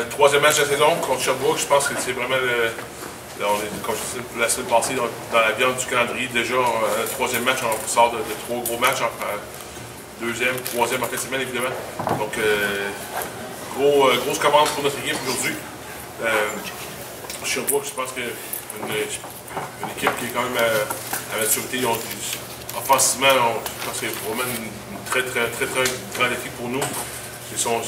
Troisième match de la saison contre Sherbrooke. Je pense que c'est vraiment, comme je disais la semaine passée, dans la viande du calendrier. Déjà, troisième match, on sort de trois gros matchs. Deuxième, troisième en fin de semaine, évidemment. Donc, grosse commande pour notre équipe aujourd'hui. Sherbrooke, je pense que une équipe qui est quand même à maturité. Offensivement, je pense que c'est vraiment une très grand défi pour nous. Ils ont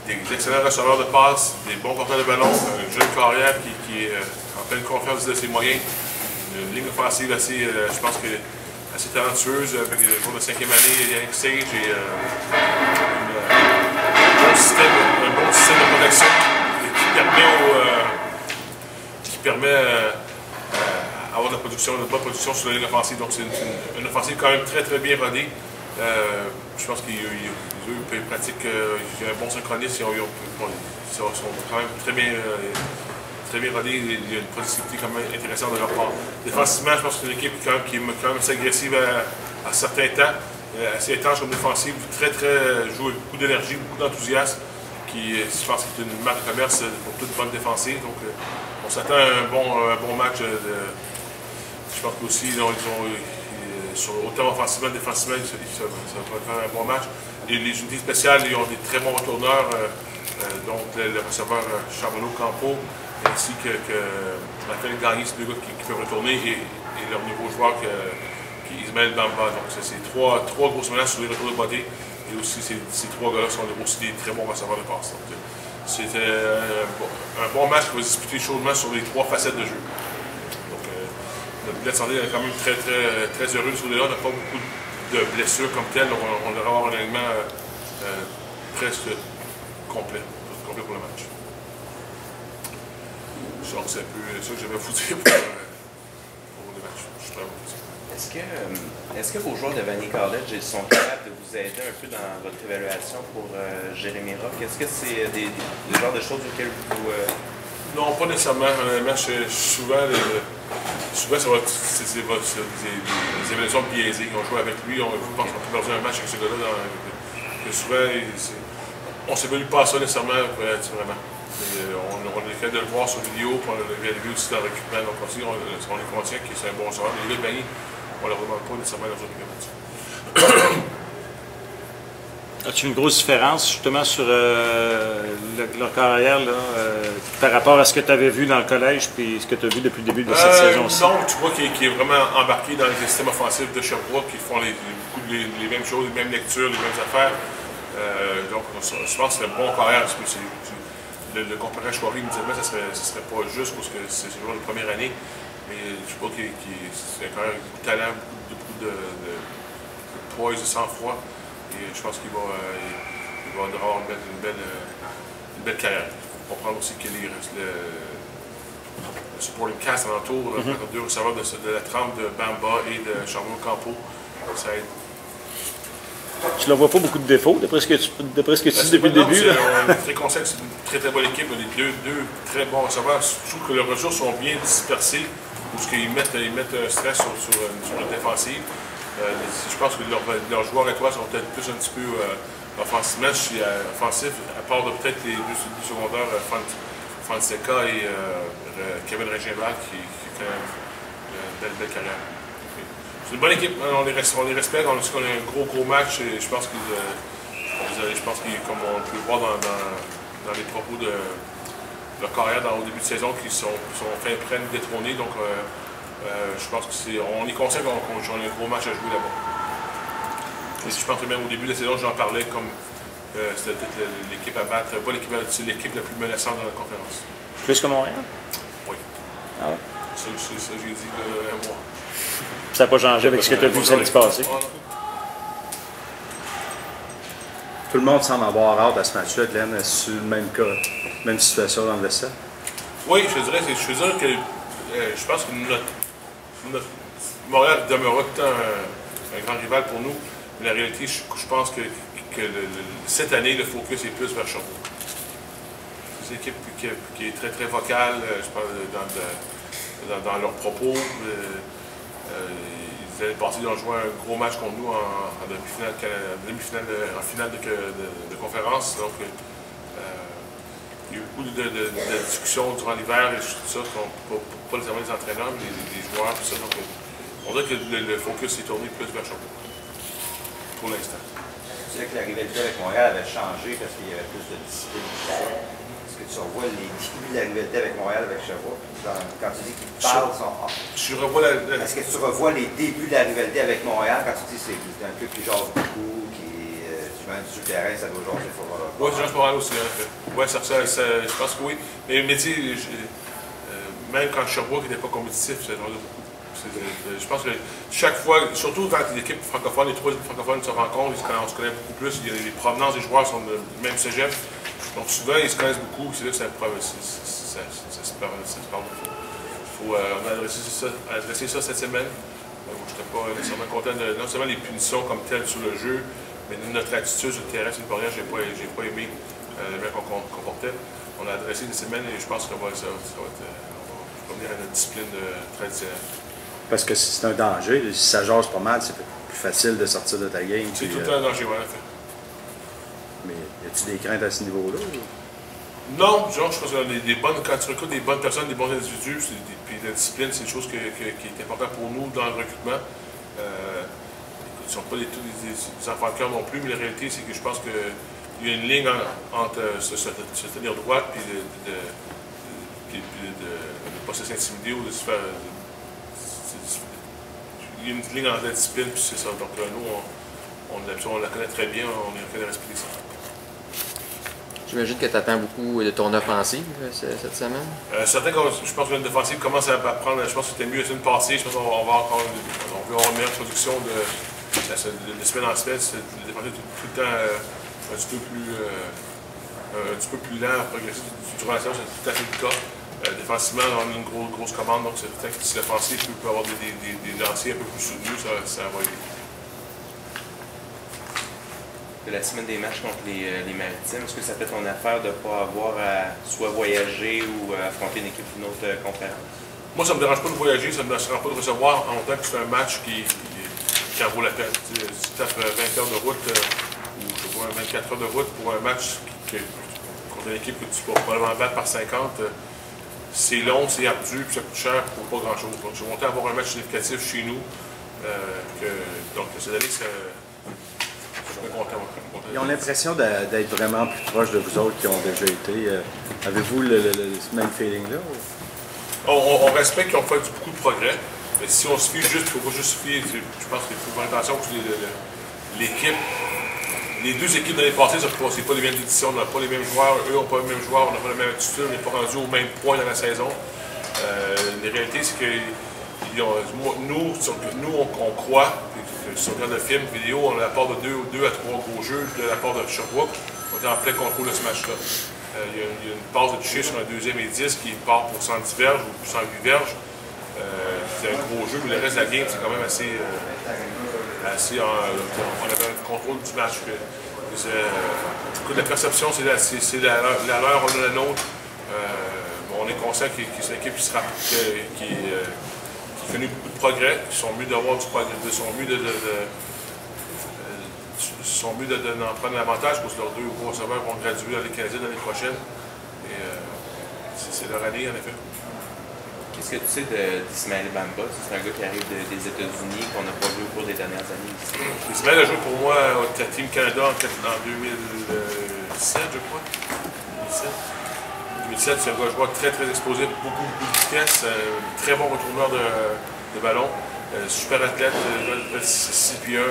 des excellents receveurs de passe, des bons porteurs de ballon, un jeune carrière qui est en pleine confiance de ses moyens, une ligne offensive assez, je pense que assez talentueuse, avec le joueur de 5e année, Yannick Sage, et un bon système de protection qui permet avoir de la bonne production sur la ligne offensive. Donc c'est une offensive quand même très bien rodée. Je pense qu'ils pratiquent, il y a un bon synchronisme, ils sont quand même très bien rodés. Il y a une productivité quand même intéressante de leur part. Défensivement, je pense que c'est une équipe qui est quand même assez agressive à certains temps, assez étanche comme défensive, joue avec beaucoup d'énergie, beaucoup d'enthousiasme, je pense que c'est une marque de commerce pour toute bonne défensive. Donc on s'attend à un bon match. Je pense qu'aussi, autant offensivement que défensivement, ça va faire un bon match. Les unités spéciales, ils ont des très bons retourneurs, donc le receveur Charbonneau-Campo, ainsi que Raphaël Gagné, c'est deux gars qui peuvent retourner, et leur nouveau joueur Ismaël Bamba. Donc c'est trois grosses menaces sur les retours de body, et aussi ces trois gars-là sont aussi des très bons receveurs de passe. C'était un bon match qui va se disputer chaudement sur les trois facettes de jeu. Notre bilan de santé est quand même très heureux de ce côté-là. On n'a pas beaucoup de blessures comme telles. Donc on devrait avoir un alignement presque complet pour le match. Donc c'est un peu ça que j'avais à vous dire pour le match. Je suis prêt à vous dire. Est-ce que vos joueurs de Vanier College sont capables de vous aider un peu dans votre évaluation pour Jérémy Rock? Est-ce que c'est des genres de choses auxquelles vous... Non, pas nécessairement. Honnêtement, souvent, ça va être des évaluations biaisées. On joue avec lui, je pense qu'on peut perdre un match avec ce gars-là. Souvent, on ne s'évalue pas à ça nécessairement, vraiment. On est capable de le voir sur vidéo, puis on l'a vu aussi dans le recrutement. Donc, aussi, on est conscient que c'est un bon joueur. Mais les gars de Bagny, on ne le remarque pas nécessairement dans les autres équipes. As-tu une grosse différence justement sur leur carrière là, par rapport à ce que tu avais vu dans le collège et ce que tu as vu depuis le début de cette saison-ci? Non, tu vois qu'il est vraiment embarqué dans les systèmes offensifs de Sherbrooke, qui font les mêmes choses, les mêmes lectures, les mêmes affaires. Donc, je pense que c'est un bon carrière. Le comparer à Chouari, initialement, ça serait pas juste parce que c'est toujours la première année. Mais je vois qu'il c'est quand même beaucoup de talent, beaucoup de poise, de sang-froid. Et je pense qu'il va avoir une belle carrière. Il faut comprendre aussi que le supporting cast alentour, deux receveurs de la trempe de Bamba et de Charbonneau-Campo, ça aide. Tu ne vois pas beaucoup de défauts, d'après ce que tu dis depuis le début? On est très conscient que c'est une très bonne équipe. On a deux très bons receveurs. Je trouve que leurs ressources sont bien dispersées, parce qu'ils mettent un stress sur la défensive. Je pense que leurs joueurs étoiles sont peut-être plus un petit peu offensivement. Je suis offensif, à part de peut-être les deux secondaires, Fonseca et Kevin Réginval, qui fait une belle carrière. C'est une bonne équipe, on les respecte, on a un gros match, et je pense comme on peut le voir dans les propos de leur carrière au début de saison, qui sont prêts à nous détrôner. Donc, je pense qu'on est conscient qu'on a un gros match à jouer là-bas. Et je pense que même au début de la saison, j'en parlais comme c'était peut-être l'équipe à battre, pas l'équipe, c'est l'équipe la plus menaçante dans la conférence. Plus que Montréal? Oui. Ah ouais? Ça j'ai dit un mois. Ça n'a pas changé avec ce que tu as vu samedi passé? Tout le monde semble avoir hâte à ce match-là, Glenn. Est-ce le même cas, même situation dans le vestiaire? Oui, je dirais que je pense que Montréal demeurera tout le temps un grand rival pour nous. Mais la réalité, je pense que cette année, le focus est plus vers Sherbrooke. C'est une équipe qui est très vocale, je pense, dans leurs propos. Ils avaient passé, ils ont joué un gros match contre nous en finale de conférence. Donc, il y a eu beaucoup de discussions durant l'hiver et tout ça, pas nécessairement les entraîneurs, mais les joueurs, tout ça. Donc, on dirait que le focus s'est tourné plus vers Sherbrooke, pour l'instant. Tu sais que la rivalité avec Montréal avait changé parce qu'il y avait plus de discipline. Est-ce que tu revois les débuts de la rivalité avec Montréal, avec Sherbrooke? Quand tu dis qu'ils parlent, sont off. Est-ce que tu revois les débuts de la rivalité avec Montréal quand tu dis que c'est un club qui jase beaucoup, qui tu mets sur le terrain, ça doit jaser pour voir. Oui, c'est Montréal aussi, en fait. Oui, je pense que oui. Mais tu sais, même quand Sherbrooke n'était pas compétitif, ça jaser beaucoup. Je pense que chaque fois, surtout quand l'équipe francophone, les trois équipes francophones se rencontrent, on se connaît beaucoup plus. Les provenances des joueurs sont du même cégep. Donc souvent, ils se connaissent beaucoup. C'est là que ça se parle beaucoup. On a adressé ça cette semaine. Je n'étais pas nécessairement content de non seulement les punitions comme telles sur le jeu, mais notre attitude sur le terrain, c'est une barrière, je n'ai pas aimé la manière qu'on comportait. On a adressé des semaines et je pense que ça va revenir à notre discipline traditionnelle. Parce que si c'est un danger, si ça jase pas mal, c'est plus facile de sortir de ta game. C'est tout le temps un danger, oui, en fait. Mais y a-t-il des craintes à ce niveau-là? Non, genre, je pense que quand tu recrutes des bonnes personnes, des bons individus, puis la discipline, c'est une chose qui est importante pour nous dans le recrutement. Ils ne sont pas des enfants de cœur non plus, mais la réalité, c'est que je pense qu'il y a une ligne entre se tenir droite et de ne pas se faire intimider ou de se faire. Il y a une ligne entre la discipline, puis c'est ça. Donc nous, on la connaît très bien, on est en train de respecter ça. J'imagine que tu attends beaucoup de ton offensive cette semaine. Je pense que notre défensive commence à prendre. Je pense que c'était mieux la semaine passée. Je pense qu'on va avoir une meilleure production de semaine en semaine. Le défensif est tout le temps un petit peu plus lent à progresser durant la saison. C'est tout à fait le cas. Défensivement, on a une grosse commande. Donc, c'est certain que si l'offensive peut avoir des lanciers un peu plus soutenus, ça va aider. De la semaine des matchs contre les Maritimes, est-ce que ça fait ton affaire de ne pas avoir à soit voyager ou affronter une équipe d'une autre conférence? Moi, ça ne me dérange pas de voyager, ça ne me dérange pas de recevoir en autant que c'est un match qui en vaut la peine. Si tu tapes 20 heures de route ou je sais pas, 24 heures de route pour un match contre une équipe que tu peux probablement battre par 50, c'est long, c'est ardu, puis ça coûte cher pour pas grand-chose. Donc, je vais monter à avoir un match significatif chez nous. Donc, cette année, ils ont l'impression d'être vraiment plus proches de vous autres qui ont déjà été. Avez-vous le même feeling-là? On respecte qu'ils ont fait beaucoup de progrès. Mais si on se fie juste, il ne faut pas juste se fier. Je pense qu'il faut faire attention que l'équipe, les deux équipes de l'année passée, ce n'est pas les mêmes éditions, on n'a pas les mêmes joueurs, eux n'ont pas les mêmes joueurs, on n'a pas la même attitude, on n'est pas rendu au même point dans la saison. La réalité, c'est que nous, on croit, si on regarde le film, vidéo, on a la part de 2 à 3 gros jeux de la part de Sherbrooke. On est en plein contrôle de ce match-là. Il y a une passe de toucher sur un 2e et 10 qui part pour 110 verges ou 108 verges. C'est un gros jeu, mais le reste de la game, c'est quand même assez on avait un contrôle du match. La perception, c'est la leur, on a la nôtre. On est conscient que c'est une équipe qui a connu beaucoup de progrès, qui sont mieux d'avoir du progrès, sont mieux d'en prendre l'avantage parce que leurs 2 gros receveurs vont graduer dans les Canadiens l'année prochaine. Et c'est leur année, en effet. Qu'est-ce que tu sais d'Ismaël Bamba? C'est un gars qui arrive des États-Unis, qu'on n'a pas vu au cours des dernières années ici. Ismaël a joué pour moi au Team Canada en 2007, je crois. 2007, c'est un gars joueur très explosif, beaucoup de vitesse, très bon retourneur de ballon, super athlète, 6 pieds 1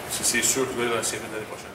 c'est sûr qu'il va être dans la série l'année prochaine.